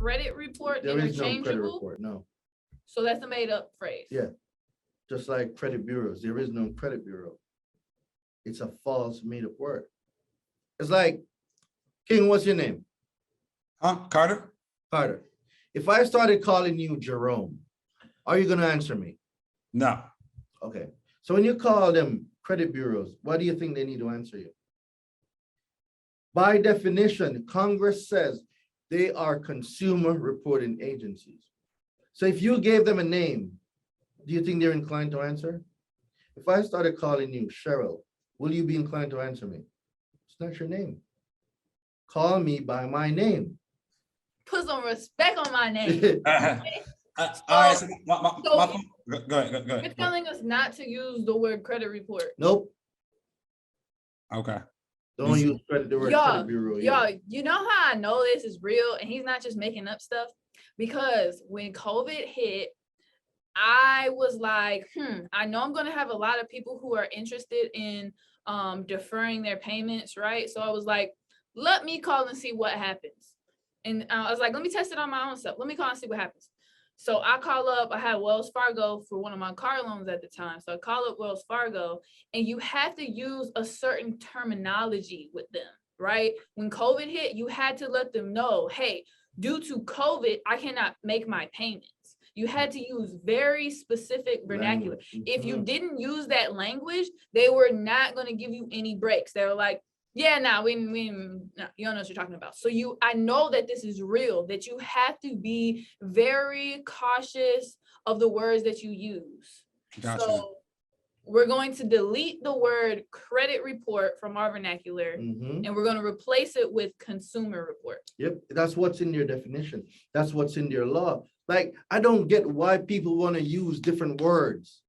credit report There is no credit interchangeable? report, no. So that's a made up phrase. Yeah, just like credit bureaus, there is no credit bureau. It's a false made up word. It's like, King, what's your name? Huh, Carter? Carter. If I started calling you Jerome, are you gonna answer me? No. Okay, so when you call them credit bureaus, what do you think they need to answer you? By definition, Congress says they are consumer reporting agencies. So if you gave them a name, do you think they're inclined to answer? If I started calling you Cheryl, will you be inclined to answer me? It's not your name. Call me by my name. Put some respect on my name. All right, so So- go ahead. You're telling us not to use the word credit report. Nope, Okay. don't use the word credit bureau. Y'all, Yeah. you know how I know this is real and he's not just making up stuff? Because when COVID hit, I was like, I know I'm gonna have a lot of people who are interested in deferring their payments, right? So I was like, let me call and see what happens. And I was like, let me test it on my own stuff. Let me call and see what happens. So I call up, I had Wells Fargo for one of my car loans at the time. So I call up Wells Fargo and you have to use a certain terminology with them, right? When COVID hit, you had to let them know, hey, due to COVID, I cannot make my payments. You had to use very specific vernacular. If you didn't use that language, they were not going to give you any breaks. They were like, yeah, no, we no, you don't know what you're talking about. So I know that this is real, that you have to be very cautious of the words that you use. Gotcha. So we're going to delete the word credit report from our vernacular and we're going to replace it with consumer report. Yep, that's what's in your definition. That's what's in your law. Like, I don't get why people want to use different words.